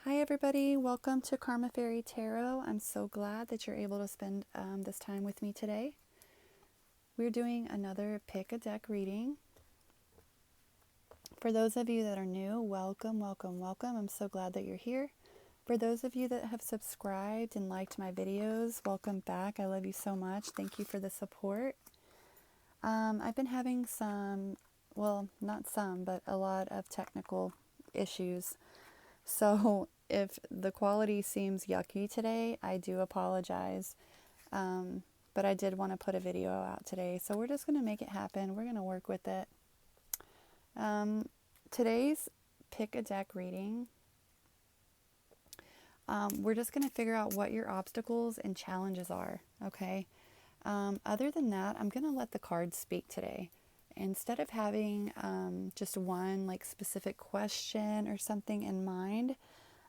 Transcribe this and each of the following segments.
Hi everybody, welcome to Karma Fairy Tarot. I'm so glad that you're able to spend this time with me today. We're doing another pick a deck reading. For those of you that are new, welcome. I'm so glad that you're here. For those of you that have subscribed and liked my videos, welcome back. I love you so much. Thank you for the support. I've been having not some, but a lot of technical issues. So if the quality seems yucky today, I do apologize. But I did want to put a video out today. So we're just going to make it happen. We're going to work with it. Today's pick a deck reading. We're just going to figure out what your obstacles and challenges are. Okay. Other than that, I'm going to let the cards speak today. Instead of having just one like specific question or something in mind,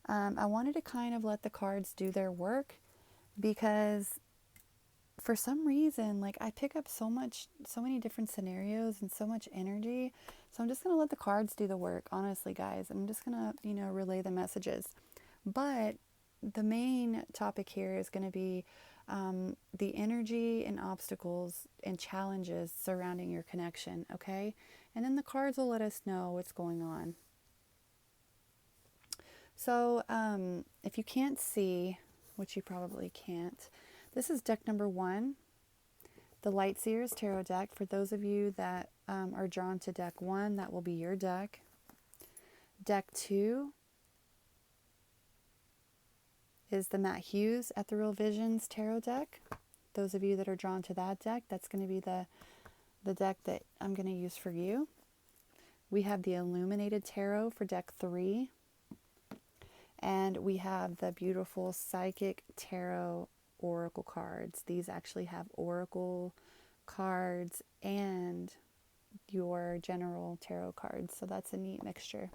I wanted to kind of let the cards do their work, because for some reason, like, I pick up so many different scenarios and so much energy. So I'm just going to let the cards do the work, honestly, guys. I'm just going to, relay the messages. But the main topic here is going to be the energy and obstacles and challenges surrounding your connection, okay? And then the cards will let us know what's going on. So if you can't see, which you probably can't, this is deck number 1, the Lightseers Tarot deck. For those of you that are drawn to deck 1, that will be your deck. Deck 2 is the Matt Hughes Ethereal Visions Tarot deck. Those of you that are drawn to that deck, that's going to be the deck that I'm going to use for you. We have the Illuminated Tarot for deck 3. And we have the beautiful Psychic Tarot Oracle cards. These actually have Oracle cards and your general tarot cards. So that's a neat mixture.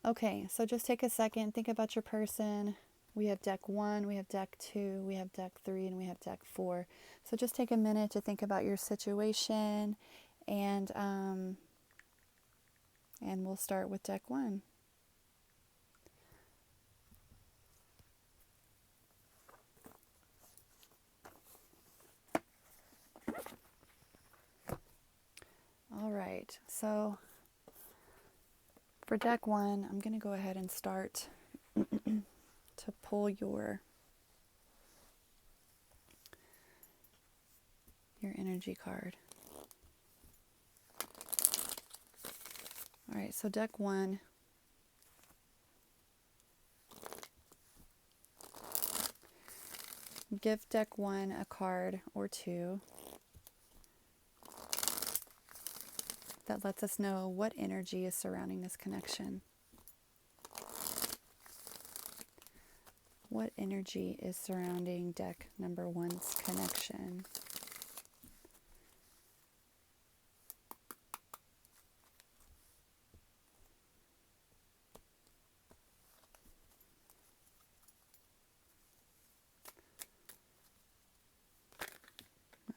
Okay, so just take a second, think about your person. We have deck 1, we have deck 2, we have deck 3, and we have deck 4. So just take a minute to think about your situation, and we'll start with deck 1. All right, so for deck 1, I'm going to go ahead and start to pull your energy card. All right, so deck 1. Give deck 1 a card or two that lets us know what energy is surrounding this connection. What energy is surrounding deck number 1's connection?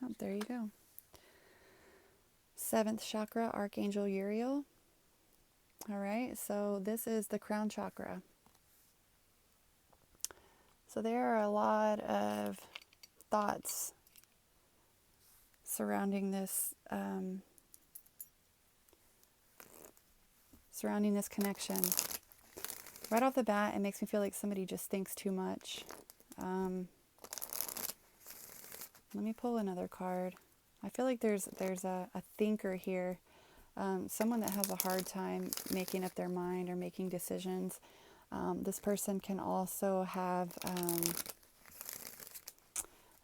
Oh, there you go. 7th chakra, Archangel Uriel. All right, so this is the crown chakra. So there are a lot of thoughts surrounding this connection. Right off the bat, it makes me feel like somebody just thinks too much. Let me pull another card. I feel like there's a thinker here, someone that has a hard time making up their mind or making decisions. This person can also have,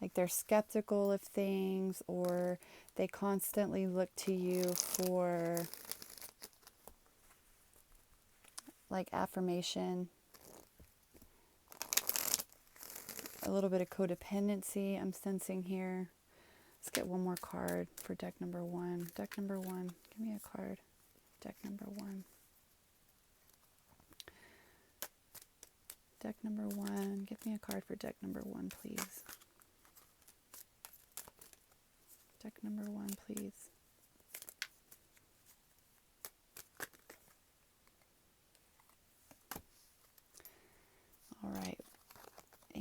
like, they're skeptical of things, or they constantly look to you for, like, affirmation. A little bit of codependency I'm sensing here. Let's get one more card for deck number 1. Deck number 1, give me a card. Deck number 1. Deck number 1, give me a card for deck number 1, please. Deck number 1, please.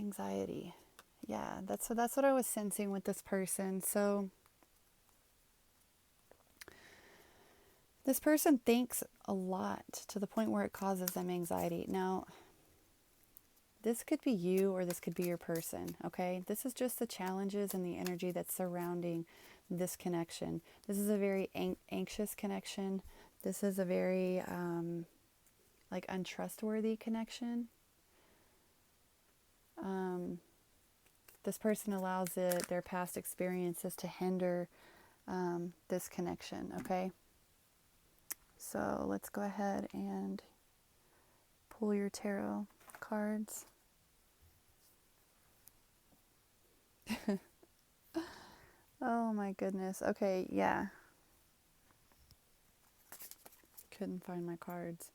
anxiety. Yeah, that's what I was sensing with this person. So this person thinks a lot to the point where it causes them anxiety. Now, this could be you or this could be your person, okay? This is just the challenges and the energy that's surrounding this connection. This is a very anxious connection. This is a very like untrustworthy connection. This person allows their past experiences to hinder this connection, okay? So let's go ahead and pull your tarot cards. Oh my goodness. Okay, yeah. Couldn't find my cards.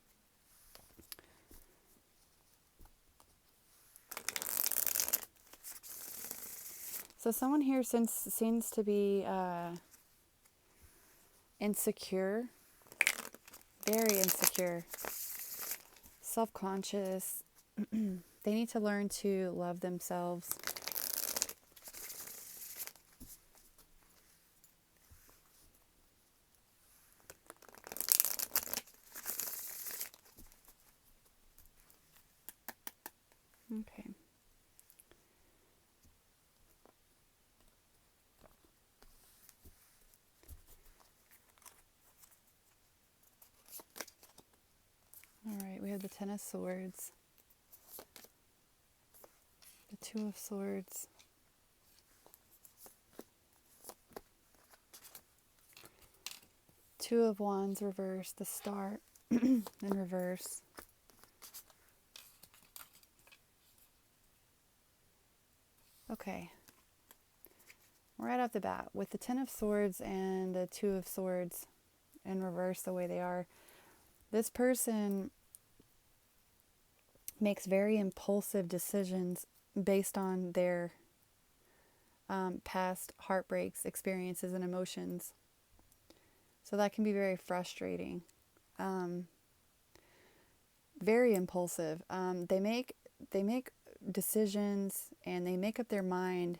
So someone here seems to be insecure, very insecure, self-conscious. They need to learn to love themselves. Okay. All right, we have the Ten of Swords, the Two of Swords, Two of Wands reversed, the Star in reverse. Okay. Right off the bat, with the Ten of Swords and the Two of Swords in reverse the way they are, this person makes very impulsive decisions based on their past heartbreaks, experiences, and emotions. So that can be very frustrating. Very impulsive. They make decisions and they make up their mind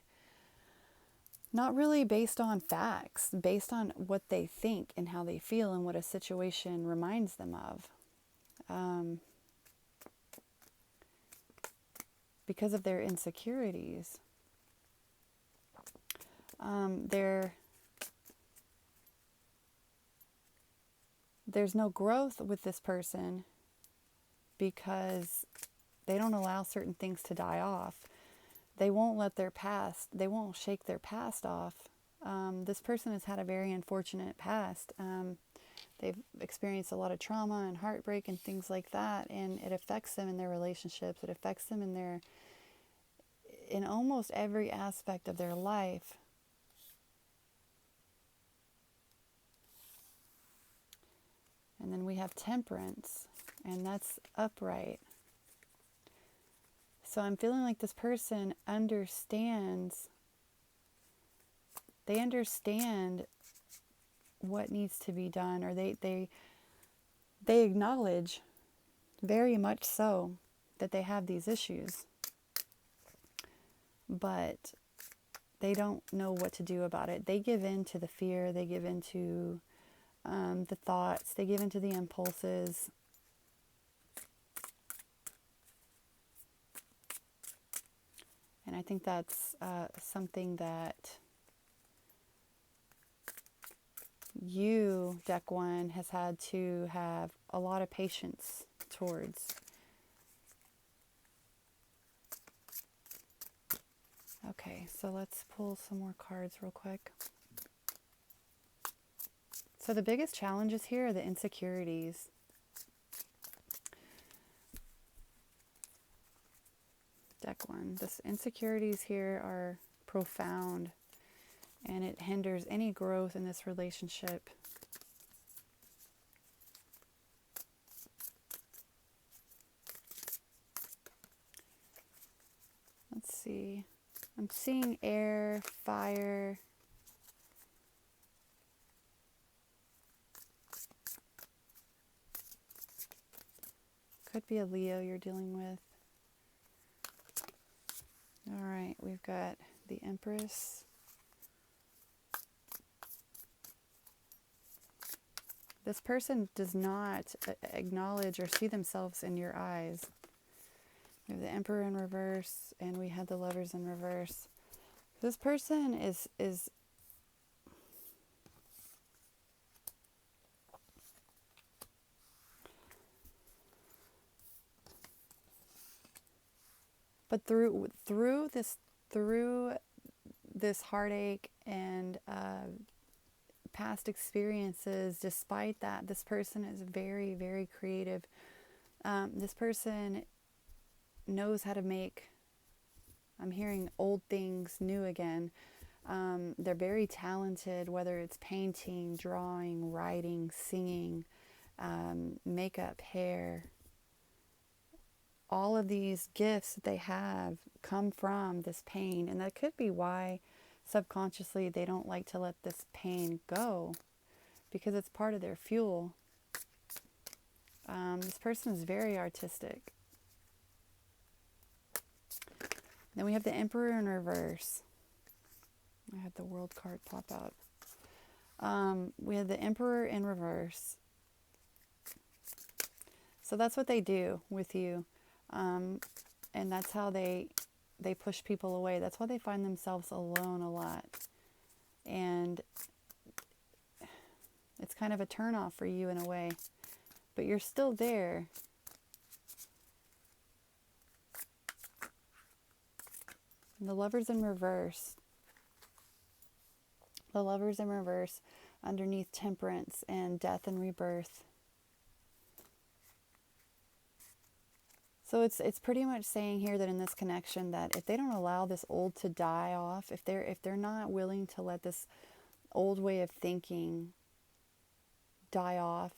not really based on facts, based on what they think and how they feel and what a situation reminds them of. Because of their insecurities. There's no growth with this person because they don't allow certain things to die off. They won't they won't shake their past off. This person has had a very unfortunate past. They've experienced a lot of trauma and heartbreak and things like that, and it affects them in their relationships. It affects them in almost every aspect of their life. And then we have Temperance, and that's upright. So I'm feeling like this person understands, they understand what needs to be done, or they acknowledge very much so that they have these issues, but they don't know what to do about it. They give in to the fear, they give in to the thoughts, they give in to the impulses. And I think that's something that you, Deck 1, has had to have a lot of patience towards. Okay, so let's pull some more cards real quick. So the biggest challenges here are the insecurities. Deck 1. The insecurities here are profound, and it hinders any growth in this relationship. Let's see. I'm seeing air, fire. Could be a Leo you're dealing with. All right, we've got the Empress. This person does not acknowledge or see themselves in your eyes. We have the Emperor in reverse, and we had the Lovers in reverse. This person is but through this heartache and past experiences, despite that, this person is very, very creative. This person knows how to make, I'm hearing, old things new again. They're very talented, whether it's painting, drawing, writing, singing, makeup, hair. All of these gifts that they have come from this pain, and that could be why subconsciously they don't like to let this pain go, because it's part of their fuel. This person is very artistic. Then we have the Emperor in reverse. I had the World card pop out. We have the Emperor in reverse. So that's what they do with you. And that's how they push people away. That's why they find themselves alone a lot. And it's kind of a turnoff for you in a way. But you're still there. And the Lovers in reverse. The Lovers in reverse underneath Temperance and Death and Rebirth. So it's pretty much saying here that in this connection that if they don't allow this old to die off, if they're not willing to let this old way of thinking die off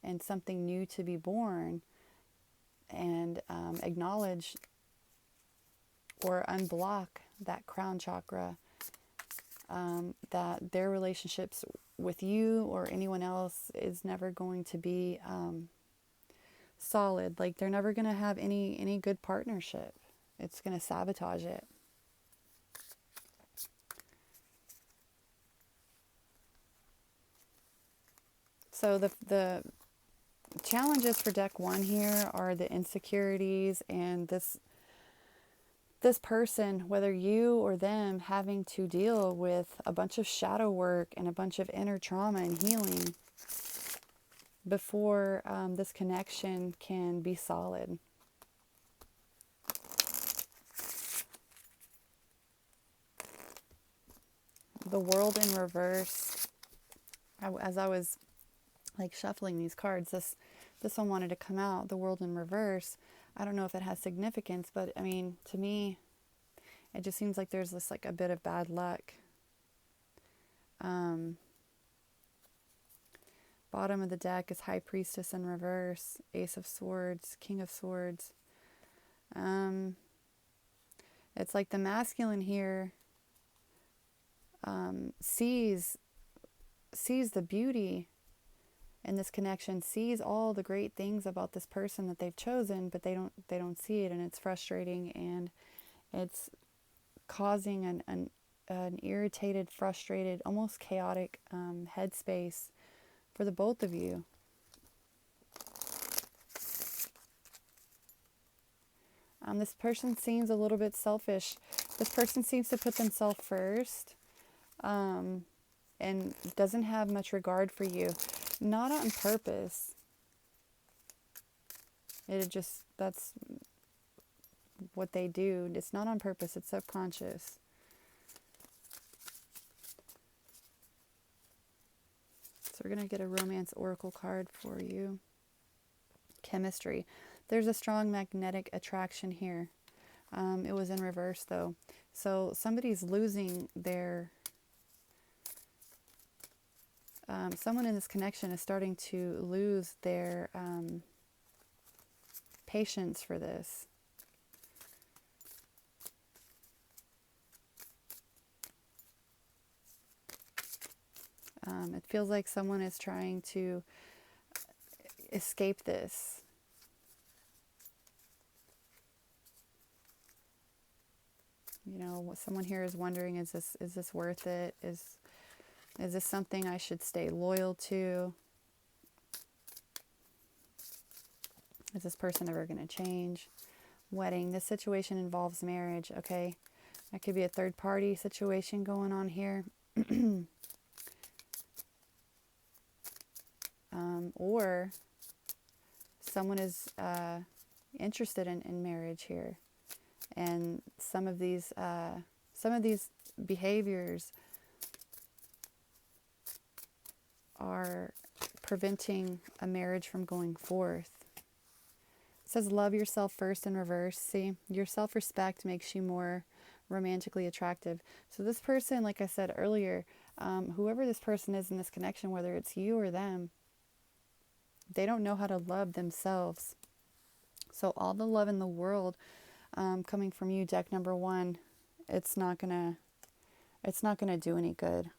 and something new to be born, and acknowledge or unblock that crown chakra, that their relationships with you or anyone else is never going to be solid. Like, they're never going to have any good partnership. It's going to sabotage it. So the challenges for deck 1 here are the insecurities and this person, whether you or them, having to deal with a bunch of shadow work and a bunch of inner trauma and healing before this connection can be solid. The World in reverse. As I was like shuffling these cards, this one wanted to come out. The World in reverse. I don't know if it has significance, but I mean, to me, it just seems like there's this like a bit of bad luck. Bottom of the deck is High Priestess in reverse, Ace of Swords, King of Swords. It's like the masculine here sees the beauty in this connection, sees all the great things about this person that they've chosen, but they don't see it, and it's frustrating, and it's causing an irritated, frustrated, almost chaotic headspace for the both of you. This person seems a little bit selfish. This person seems to put themselves first, and doesn't have much regard for you. Not on purpose. That's what they do. It's not on purpose, it's subconscious. So we're going to get a romance oracle card for you. Chemistry. There's a strong magnetic attraction here. It was in reverse though. So somebody's losing their... someone in this connection is starting to lose their patience for this. It feels like someone is trying to escape this. You know, someone here is wondering, is this worth it? Is this something I should stay loyal to? Is this person ever going to change? Wedding. This situation involves marriage, okay? That could be a third party situation going on here. Or someone is interested in marriage here. And some of these behaviors are preventing a marriage from going forth. It says love yourself first in reverse. See, your self-respect makes you more romantically attractive. So this person, like I said earlier, whoever this person is in this connection, whether it's you or them, they don't know how to love themselves. So all the love in the world coming from you, deck number 1, it's not gonna do any good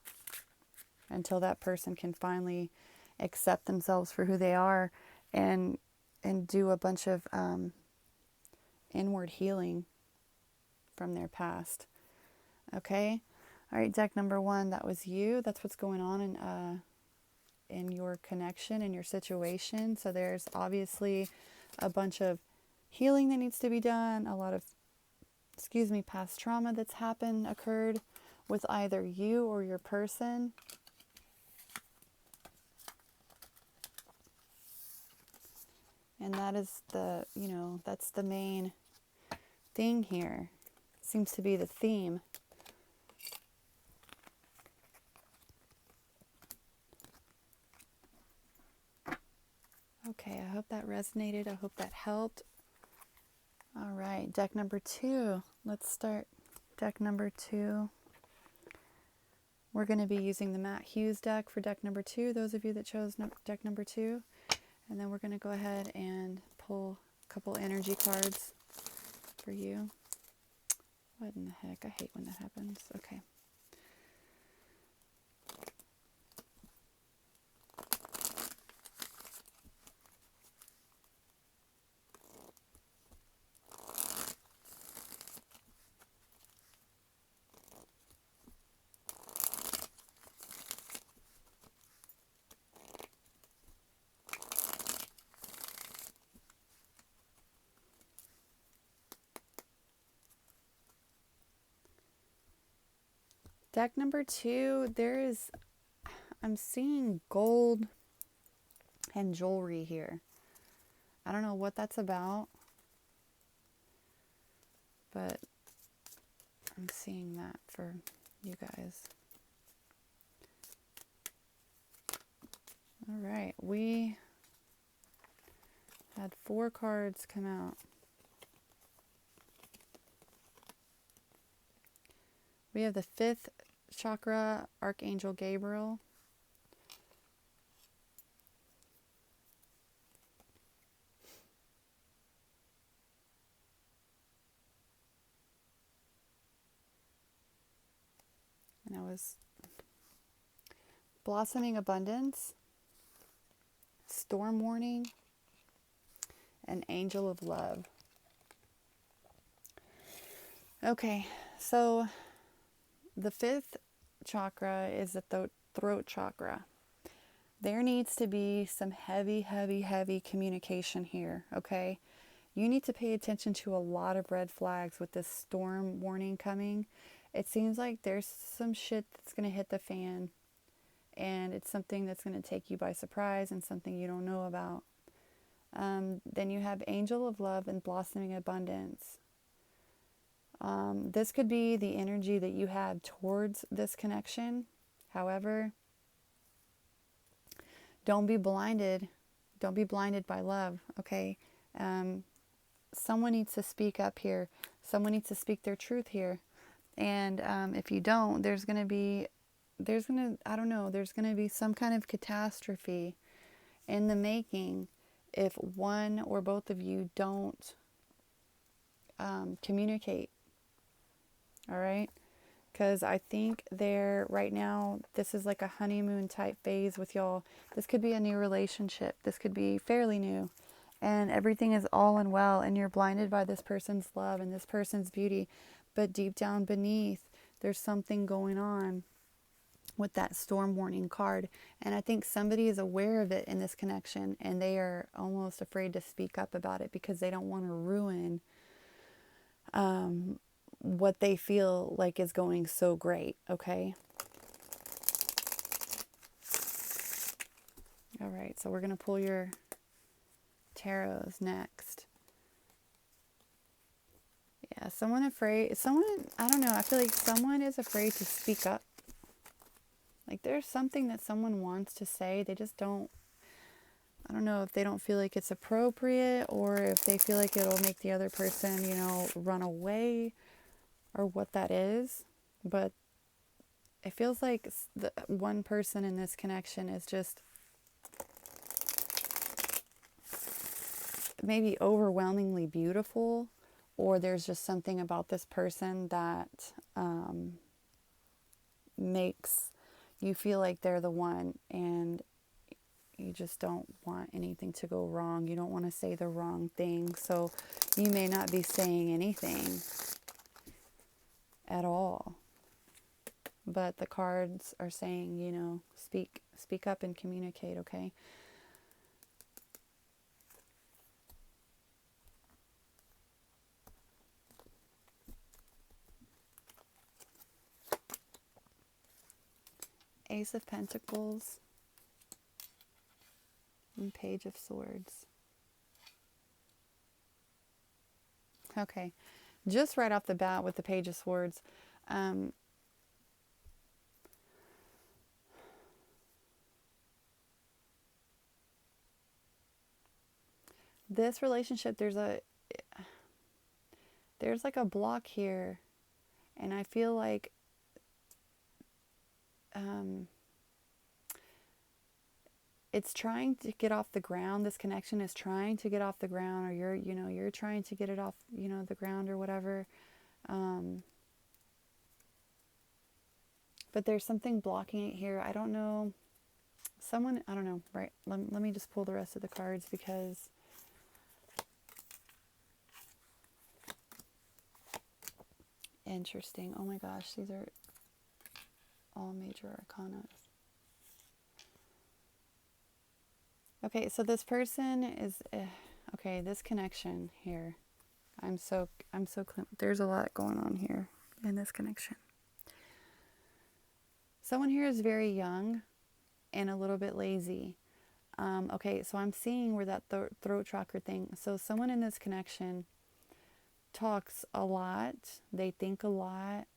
until that person can finally accept themselves for who they are and do a bunch of inward healing from their past. Okay? All right, deck number 1, that was you. That's what's going on in your connection, in your situation. So there's obviously a bunch of healing that needs to be done, a lot of, past trauma that's occurred with either you or your person. And that is that's the main thing here. Seems to be the theme. Okay, I hope that resonated. I hope that helped. All right, deck number 2. Let's start deck number 2. We're going to be using the Matt Hughes deck for deck number 2, those of you that chose deck number 2. And then we're going to go ahead and pull a couple energy cards for you. What in the heck? I hate when that happens. Okay. Deck number 2, I'm seeing gold and jewelry here. I don't know what that's about, but I'm seeing that for you guys. All right, we had 4 cards come out. We have the 5th chakra, Archangel Gabriel. And that was blossoming abundance, storm warning, and angel of love. Okay, so the 5th chakra is the throat chakra. There needs to be some heavy, heavy, heavy communication here, okay? You need to pay attention to a lot of red flags with this storm warning coming. It seems like there's some shit that's going to hit the fan, and it's something that's going to take you by surprise and something you don't know about. Then you have angel of love and blossoming abundance. This could be the energy that you have towards this connection. However, don't be blinded. Don't be blinded by love, okay? Someone needs to speak up here. Someone needs to speak their truth here. And if you don't, there's going to be some kind of catastrophe in the making if one or both of you don't communicate. All right? Because I think right now, this is like a honeymoon type phase with y'all. This could be a new relationship. This could be fairly new. And everything is all and well, and you're blinded by this person's love and this person's beauty. But deep down beneath, there's something going on with that storm warning card. And I think somebody is aware of it in this connection, and they are almost afraid to speak up about it because they don't want to ruin what they feel like is going so great, okay? All right, so we're going to pull your tarots next. Yeah, I don't know, I feel like someone is afraid to speak up. Like there's something that someone wants to say, they just don't, I don't know if they don't feel like it's appropriate, or if they feel like it'll make the other person, run away, or what that is. But it feels like the one person in this connection is just maybe overwhelmingly beautiful, or there's just something about this person that makes you feel like they're the one, and you just don't want anything to go wrong. You don't want to say the wrong thing, so you may not be saying anything at all. But the cards are saying, speak up and communicate, okay? Ace of Pentacles and Page of Swords. Okay, just right off the bat with the Page of Swords, this relationship, there's like a block here, and I feel like it's trying to get off the ground. This connection is trying to get off the ground, or you're trying to get it off, the ground or whatever. But there's something blocking it here. I don't know. I don't know, right? Let me just pull the rest of the cards, because interesting. Oh my gosh, these are all major arcana. Okay, so this person is okay, this connection here. There's a lot going on here in this connection. Someone here is very young and a little bit lazy. Okay, so I'm seeing where that throat chakra thing. So someone in this connection talks a lot. They think a lot.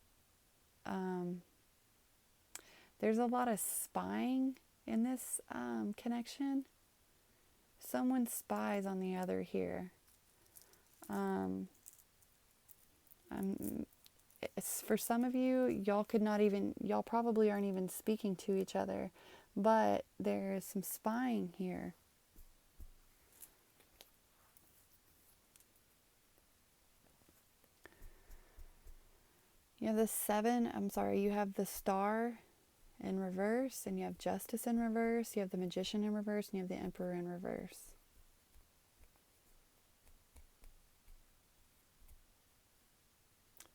There's a lot of spying in this connection. Someone spies on the other here. For some of you, y'all probably aren't even speaking to each other, but there's some spying here. You have you have the Star in reverse, and you have Justice in reverse, you have the Magician in reverse, and you have the Emperor in reverse.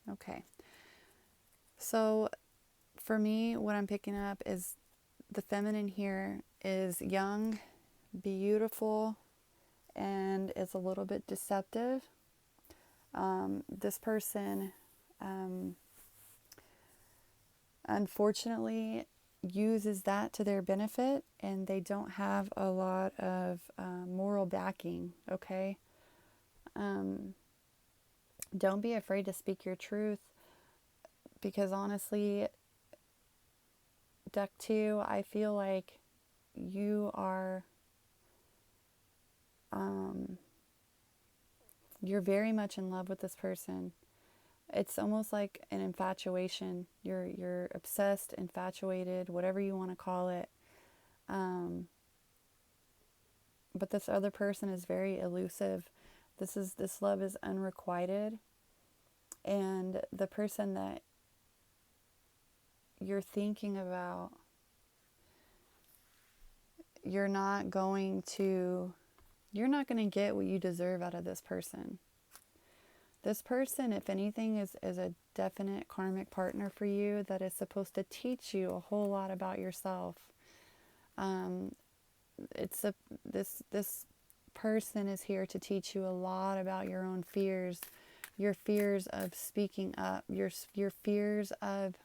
Okay. So for me, what I'm picking up is the feminine here is young, beautiful, and is a little bit deceptive. This person, unfortunately, uses that to their benefit, and they don't have a lot of moral backing, okay? Don't be afraid to speak your truth, because honestly, Deck 2, I feel like you are, you're very much in love with this person. It's almost like an infatuation. You're obsessed, infatuated, whatever you want to call it. But this other person is very elusive. This love is unrequited. And the person that you're thinking about, you're not going to get what you deserve out of this person. This person, if anything, is a definite karmic partner for you that is supposed to teach you a whole lot about yourself. Um, it's a this person is here to teach you a lot about your own fears, your fears of speaking up, your fears of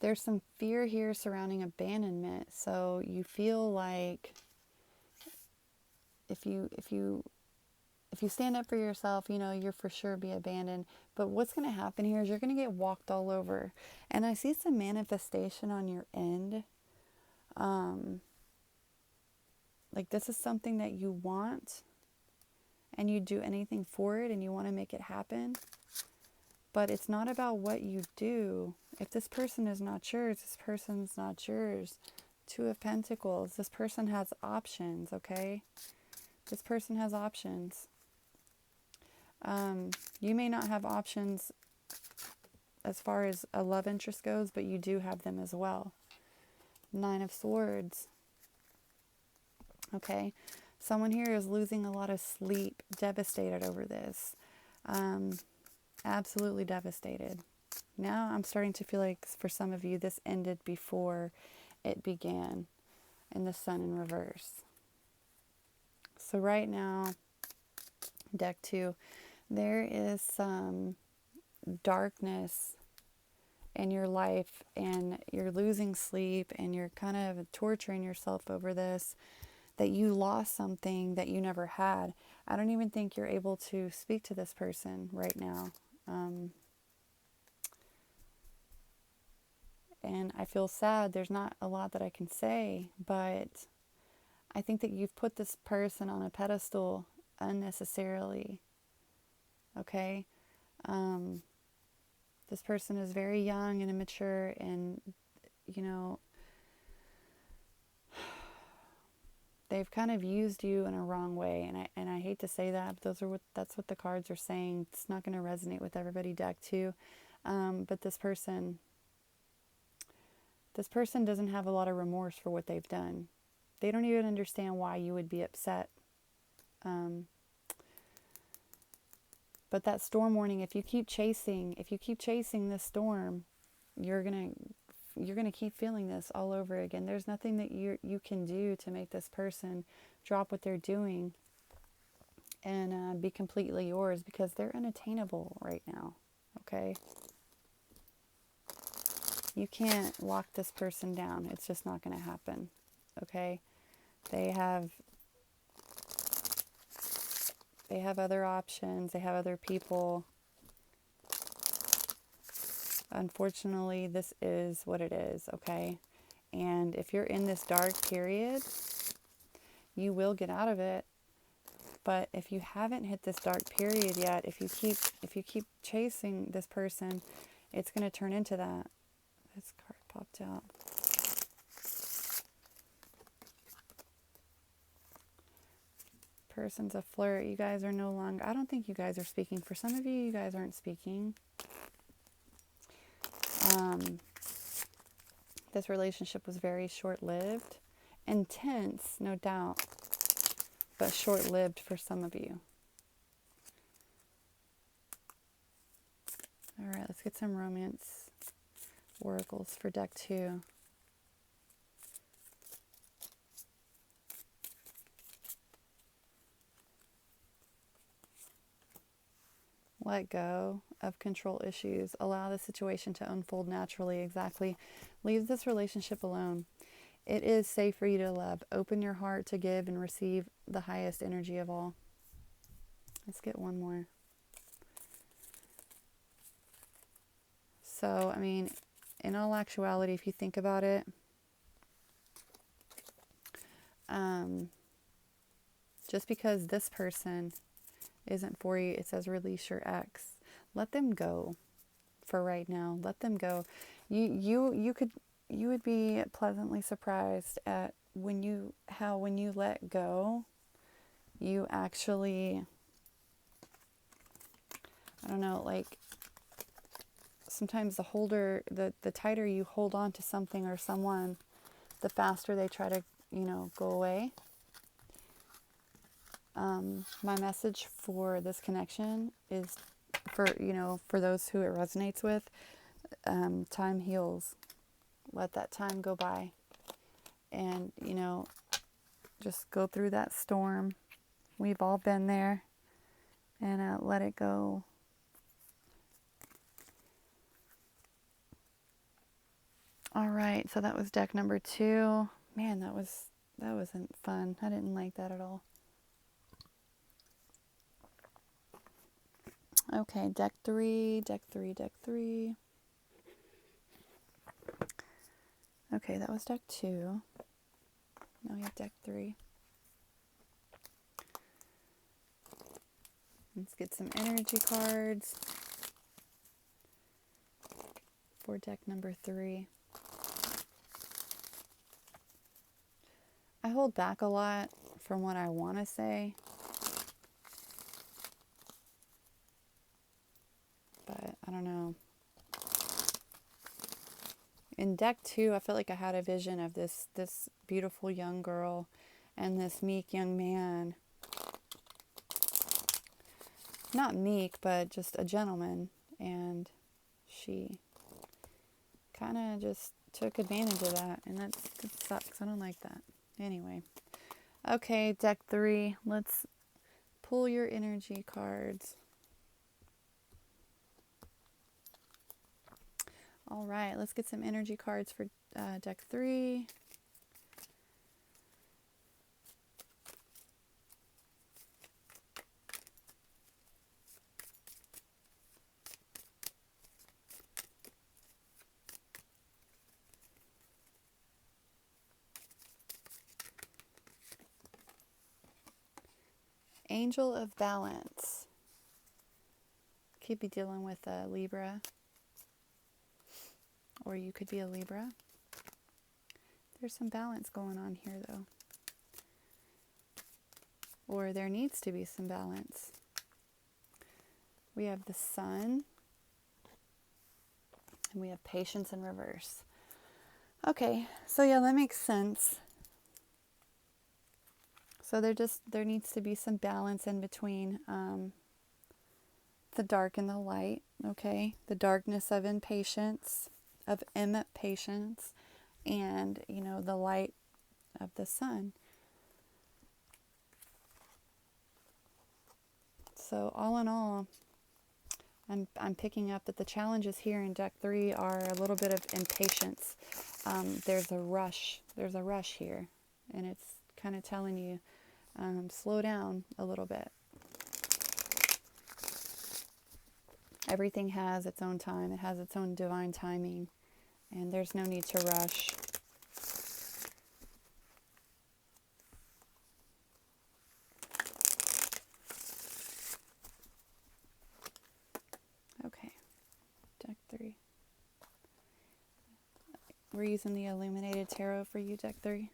there's some fear here surrounding abandonment. So you feel like if you stand up for yourself, you're for sure be abandoned. But what's going to happen here is you're going to get walked all over. And I see some manifestation on your end. Like this is something that you want and you do anything for it and you want to make it happen. But it's not about what you do. If this person is not yours, this person's not yours. Two of Pentacles. This person has options, okay? This person has options. You may not have options as far as a love interest goes, but you do have them as well. Nine of Swords. Okay. Someone here is losing a lot of sleep, devastated over this. Absolutely devastated. Now I'm starting to feel like for some of you, this ended before it began, in the Sun in reverse. So right now, deck 2, there is some darkness in your life and you're losing sleep and you're kind of torturing yourself over this, that you lost something that you never had. I don't even think you're able to speak to this person right now. And I feel sad. There's not a lot that I can say, but I think that you've put this person on a pedestal unnecessarily. Okay? This person is very young and immature and, they've kind of used you in a wrong way. And I hate to say that, but that's what the cards are saying. It's not going to resonate with everybody, deck 2. But this person doesn't have a lot of remorse for what they've done. They don't even understand why you would be upset. But that storm warning, if you keep chasing this storm, you're gonna keep feeling this all over again. There's nothing that you can do to make this person drop what they're doing and be completely yours, because they're unattainable right now. Okay? You can't lock this person down. It's just not going to happen. Okay? They have other options. They have other people. Unfortunately, this is what it is, okay? And if you're in this dark period, you will get out of it. But if you haven't hit this dark period yet, if you keep chasing this person, it's going to turn into that. This card popped out. Person's a flirt. You guys are no longer... I don't think you guys are speaking. For some of you, you guys aren't speaking. This relationship was very short-lived. Intense, no doubt. But short-lived for some of you. Alright, let's get some romance oracles for deck 2. Let go of control issues. Allow the situation to unfold naturally. Exactly. Leave this relationship alone. It is safe for you to love. Open your heart to give and receive the highest energy of all. Let's get one more. So, I mean, in all actuality, if you think about it, just because this person isn't for you, it says release your ex. Let them go for right now. Let them go. You would be pleasantly surprised at when you let go, you actually, I don't know, like sometimes the tighter you hold on to something or someone, the faster they try to, go away. My message for this connection is for those who it resonates with, time heals. Let that time go by and, just go through that storm. We've all been there, and let it go. All right, so that was deck number 2. Man, that wasn't fun. I didn't like that at all. Okay, deck 3. Okay, that was deck 2. Now we have deck 3. Let's get some energy cards for deck number 3. I hold back a lot from what I want to say, but I don't know. In deck 2, I felt like I had a vision of this beautiful young girl and this meek young man. Not meek, but just a gentleman. And she kind of just took advantage of that. And that sucks. I don't like that. Anyway. Okay, deck 3. Let's pull your energy cards. All right, let's get some energy cards for deck 3. Angel of Balance. Could be dealing with a Libra. Or you could be a Libra. There's some balance going on here, though. Or there needs to be some balance. We have the Sun. And we have Patience in reverse. Okay, so yeah, that makes sense. So there needs to be some balance in between the dark and the light, okay? The darkness of impatience, and, the light of the sun. So all in all, I'm picking up that the challenges here in deck 3 are a little bit of impatience. There's a rush here, and it's kind of telling you, slow down a little bit. Everything has its own time. It has its own divine timing, and there's no need to rush. Okay, deck 3. We're using the Illuminated Tarot for you, deck 3.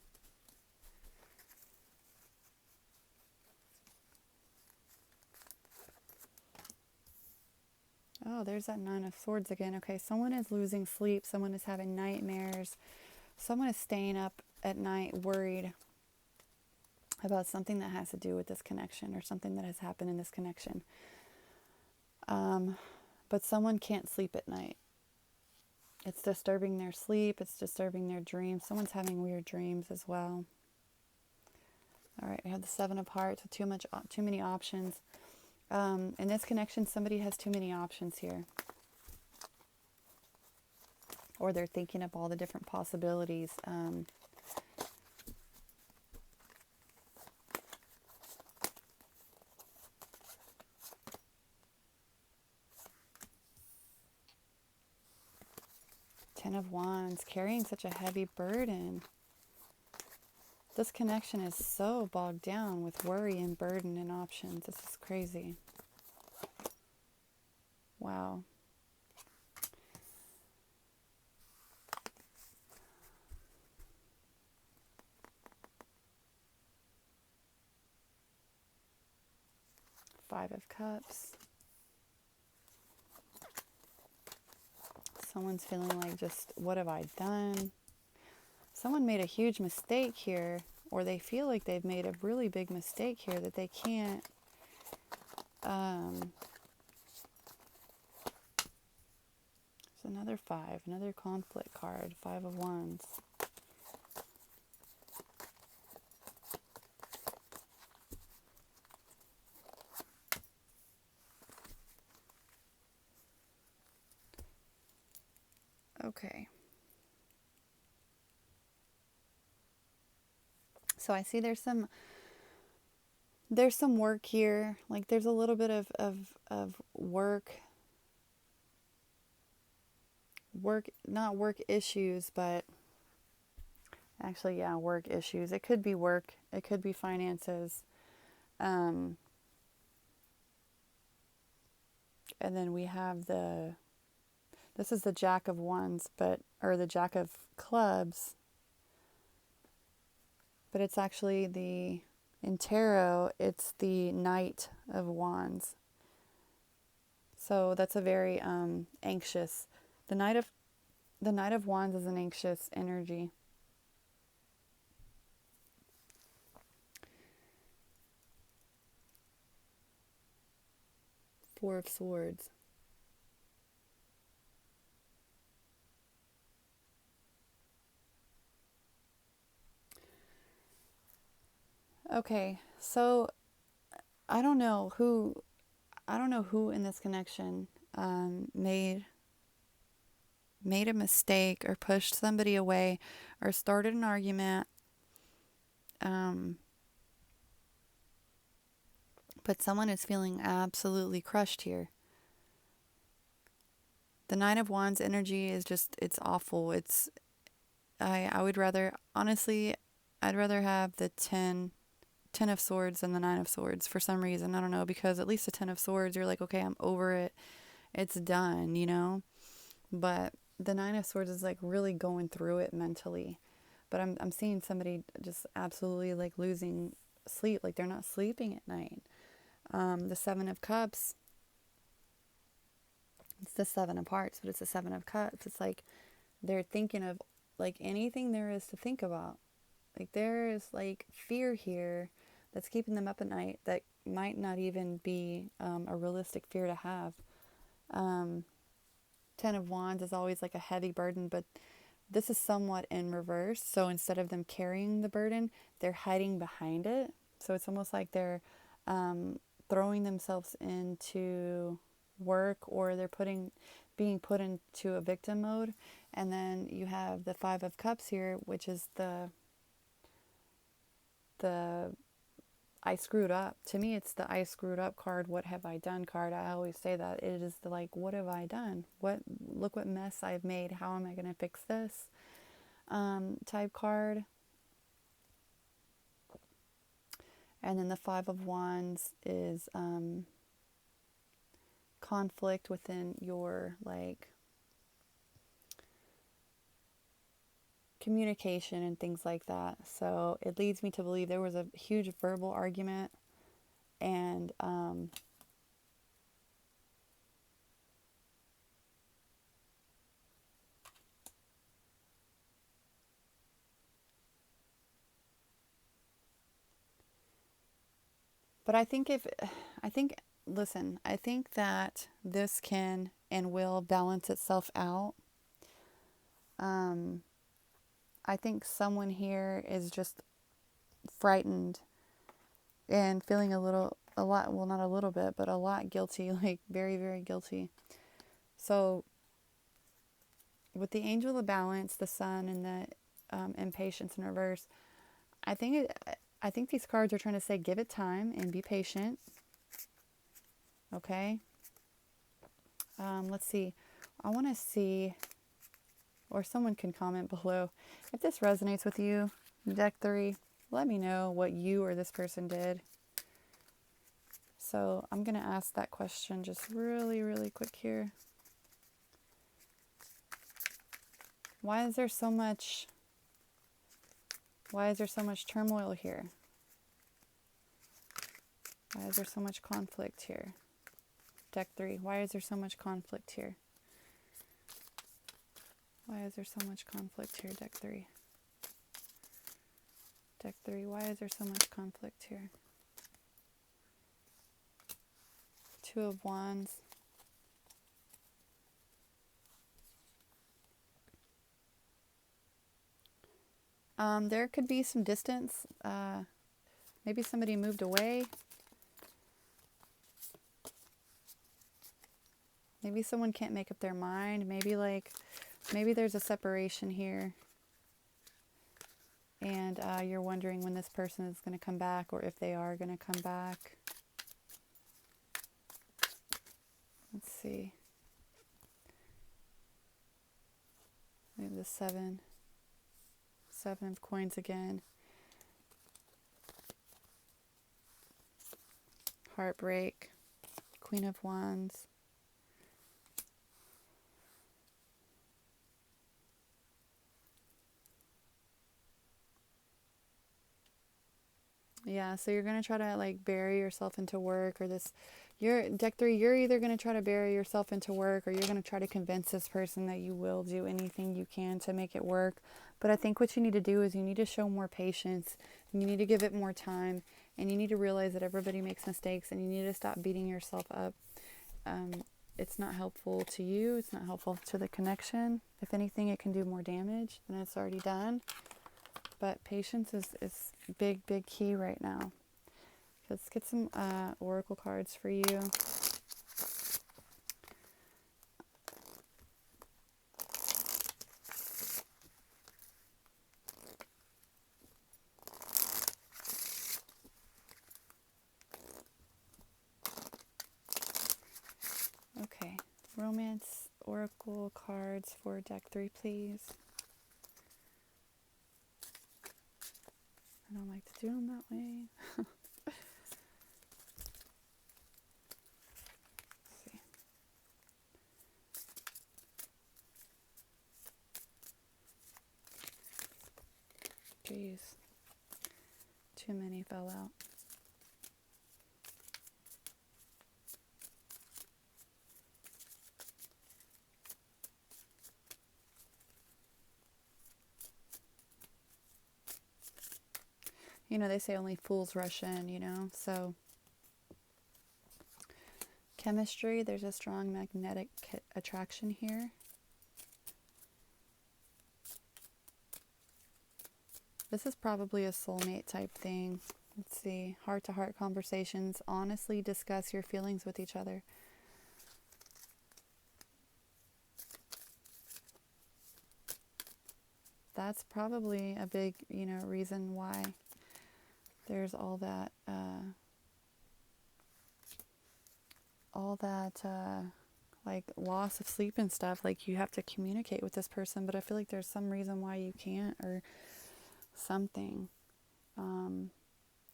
Oh, there's that Nine of Swords again. Okay, someone is losing sleep. Someone is having nightmares. Someone is staying up at night worried about something that has to do with this connection or something that has happened in this connection. But someone can't sleep at night. It's disturbing their sleep. It's disturbing their dreams. Someone's having weird dreams as well. All right, I have the Seven of Hearts with too many options. In this connection, somebody has too many options here. Or they're thinking of all the different possibilities. Ten of Wands, carrying such a heavy burden. This connection is so bogged down with worry and burden and options. This is crazy. Wow. Five of Cups. Someone's feeling like, just, what have I done? Someone made a huge mistake here, or they feel like they've made a really big mistake here that they can't, there's another 5, another conflict card, 5 of Wands. Okay. So I see there's some work here. Like there's a little bit of work, not work issues, but actually, yeah, work issues. It could be work. It could be finances. And then we have this is the Jack of Wands, or the Jack of Clubs, but it's actually in Tarot, it's the Knight of Wands. So that's a very anxious. The Knight of Wands is an anxious energy. Four of Swords. Okay, so I don't know who in this connection made a mistake or pushed somebody away or started an argument. But someone is feeling absolutely crushed here. The Nine of Wands energy is just, it's awful. I would rather, honestly, I'd rather have the 10 of Swords than the 9 of Swords for some reason. I don't know, because at least the 10 of Swords, you're like, okay, I'm over it. It's done, you know? But the 9 of Swords is like really going through it mentally. But I'm seeing somebody just absolutely like losing sleep, like they're not sleeping at night. The 7 of Cups, it's the 7 of Hearts, but it's the 7 of Cups. It's like they're thinking of like anything there is to think about. Like there is like fear here that's keeping them up at night that might not even be a realistic fear to have. 10 of Wands is always like a heavy burden, but this is somewhat in reverse. So instead of them carrying the burden, they're hiding behind it. So it's almost like they're throwing themselves into work, or they're being put into a victim mode. And then you have the 5 of Cups here, which is the I screwed up. To me, it's the I screwed up card. What have I done card? I always say that. It is the like, what have I done? Look what mess I've made. How am I going to fix this? Type card. And then the 5 of Wands is conflict within your like communication and things like that. So it leads me to believe there was a huge verbal argument, and but I think listen, I think that this can and will balance itself out. I think someone here is just frightened and feeling a lot, well, not a little bit, but a lot guilty, like very, very guilty. So with the Angel of Balance, the Sun, and the Impatience in reverse, I think these cards are trying to say, give it time and be patient. Okay. Let's see. I want to see, or someone can comment below if this resonates with you. Deck 3. Let me know what you or this person did. So I'm going to ask that question just really, really quick here. Why is there so much turmoil here? Why is there so much conflict here? Deck 3. Why is there so much conflict here? Why is there so much conflict here, deck 3? Deck 3, why is there so much conflict here? 2 of Wands. There could be some distance. Maybe somebody moved away. Maybe someone can't make up their mind. Maybe there's a separation here. And you're wondering when this person is going to come back, or if they are going to come back. Let's see. We have the 7 of coins again. Heartbreak. Queen of Wands. Yeah, so you're going to try to like bury yourself into work, or you're deck 3, you're either going to try to bury yourself into work, or you're going to try to convince this person that you will do anything you can to make it work. But I think what you need to do is you need to show more patience, and you need to give it more time, and you need to realize that everybody makes mistakes, and you need to stop beating yourself up. It's not helpful to you. It's not helpful to the connection. If anything, it can do more damage than it's already done. But patience is big key right now. Let's get some oracle cards for you. Okay, romance oracle cards for deck 3, please. I don't like to do them that way. See. Jeez. Too many fell out. You know, they say only fools rush in, you know, so chemistry, there's a strong magnetic attraction here. This is probably a soulmate type thing. Let's see, heart-to-heart conversations, honestly discuss your feelings with each other. That's probably a big, reason why there's all that like loss of sleep and stuff. Like, you have to communicate with this person, but I feel like there's some reason why you can't, or something.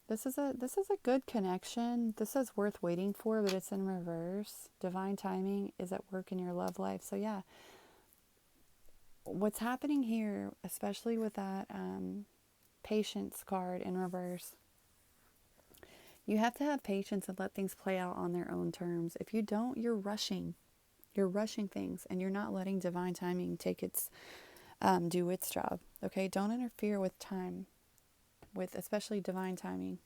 This is a good connection. This is worth waiting for, but it's in reverse. Divine timing is at work in your love life. So yeah, what's happening here, especially with that patience card in reverse, you have to have patience and let things play out on their own terms. If you don't, you're rushing things, and you're not letting divine timing take its do its job. Okay, don't interfere with time, with especially divine timing.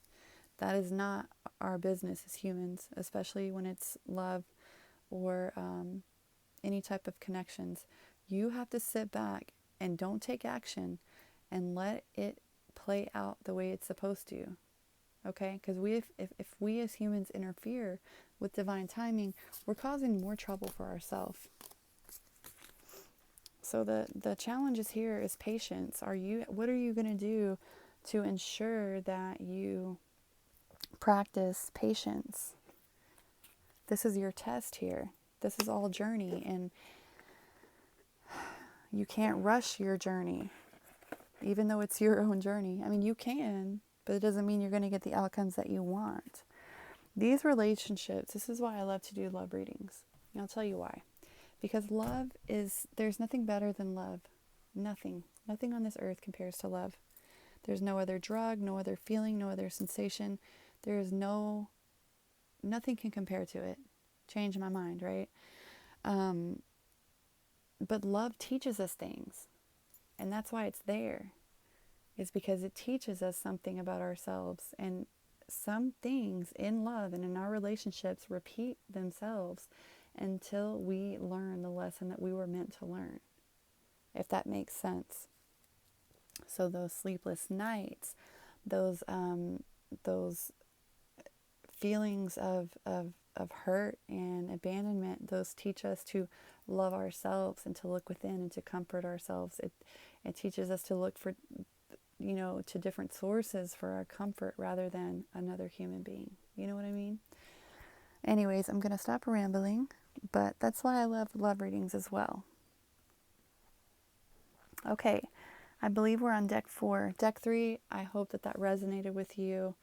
That is not our business as humans, especially when it's love or any type of connections. You have to sit back and don't take action and let it play out the way it's supposed to. Okay, because if we as humans interfere with divine timing, we're causing more trouble for ourselves. So the challenges here is patience. What are you going to do to ensure that you practice patience? This is your test here. This is all journey, and you can't rush your journey, even though it's your own journey. I mean, you can, but it doesn't mean you're going to get the outcomes that you want. These relationships, this is why I love to do love readings. And I'll tell you why. Because there's nothing better than love. Nothing on this earth compares to love. There's no other drug, no other feeling, no other sensation. Nothing can compare to it. Change my mind, right? But love teaches us things, and that's why it's there, is because it teaches us something about ourselves. And some things in love and in our relationships repeat themselves until we learn the lesson that we were meant to learn, if that makes sense. So those sleepless nights, those feelings of hurt and abandonment, those teach us to love ourselves and to look within and to comfort ourselves. It teaches us to look for, to different sources for our comfort rather than another human being. You know what I mean? Anyways, I'm going to stop rambling, but that's why I love love readings as well. Okay, I believe we're on deck 4. Deck 3, I hope that resonated with you.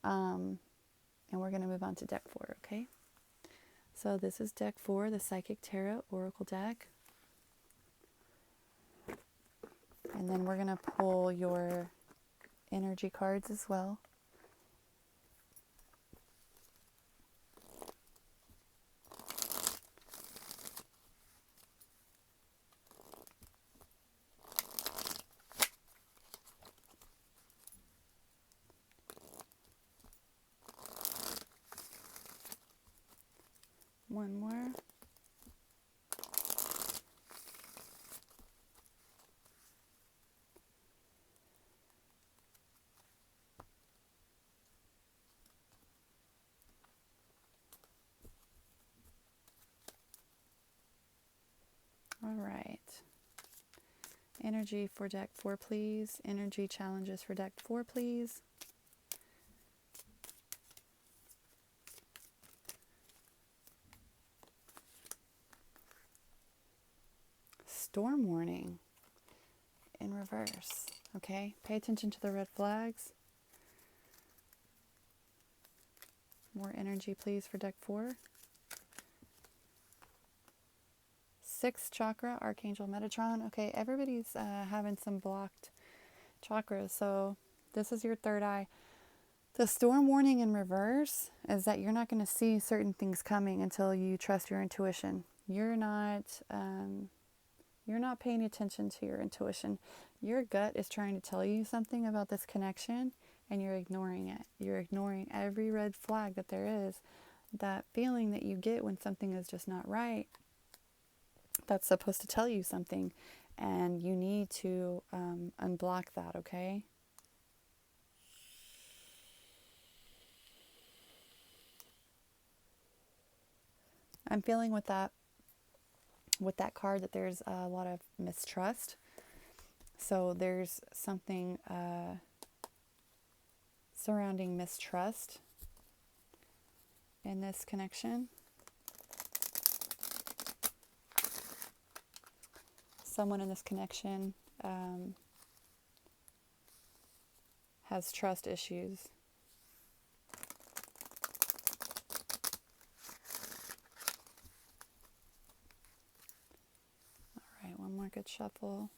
And we're going to move on to deck 4, okay? So this is deck 4, the Psychic Tarot Oracle deck. And then we're going to pull your energy cards as well. One more. All right. Energy for deck 4, please. Energy challenges for deck 4, please. Storm warning in reverse. Okay, pay attention to the red flags. More energy, please, for deck 4. 6th chakra, Archangel Metatron. Okay, everybody's having some blocked chakras, so this is your third eye. The storm warning in reverse is that you're not going to see certain things coming until you trust your intuition. You're not paying attention to your intuition. Your gut is trying to tell you something about this connection, and you're ignoring it. You're ignoring every red flag that there is. That feeling that you get when something is just not right, that's supposed to tell you something, and you need to unblock that, okay? I'm feeling with that card that there's a lot of mistrust. So there's something surrounding mistrust in this connection. Someone in this connection has trust issues. All right, one more good shuffle.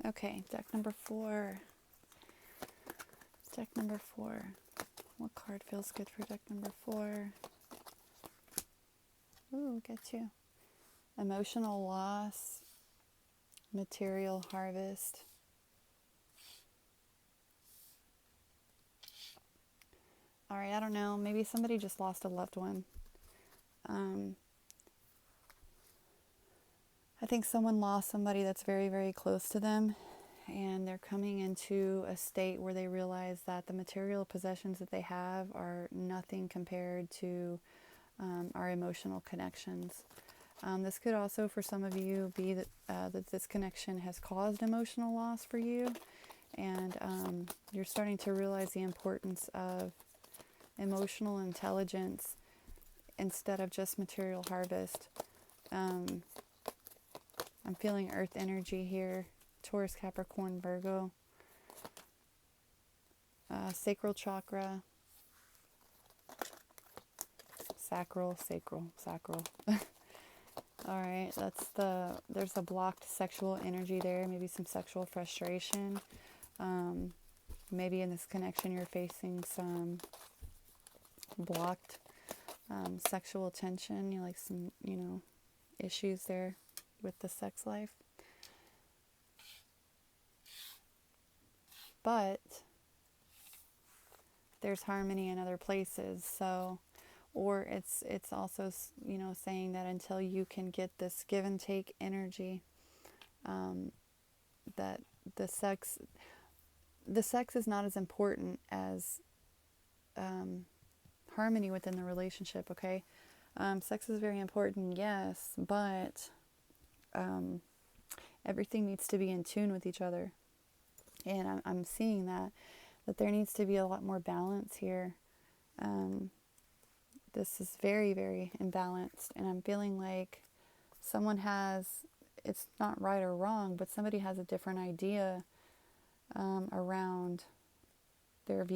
Okay, deck number 4. Deck number 4. What card feels good for deck number 4? Ooh, get you. Emotional loss, material harvest. All right, I don't know. Maybe somebody just lost a loved one. I think someone lost somebody that's very, very close to them, and they're coming into a state where they realize that the material possessions that they have are nothing compared to our emotional connections. This could also, for some of you, be that this connection has caused emotional loss for you, and you're starting to realize the importance of emotional intelligence instead of just material harvest. I'm feeling earth energy here. Taurus, Capricorn, Virgo. Sacral chakra. Sacral. All right, there's a blocked sexual energy there, maybe some sexual frustration. Um, Maybe in this connection you're facing some blocked sexual tension, like some, issues there with the sex life. But there's harmony in other places. So, or it's also, saying that until you can get this give and take energy, that the sex the sex is not as important as harmony within the relationship. Okay, sex is very important, yes, but everything needs to be in tune with each other, and I'm seeing that there needs to be a lot more balance here. Um, this is very, very imbalanced, and I'm feeling like someone has, it's not right or wrong, but somebody has a different idea around their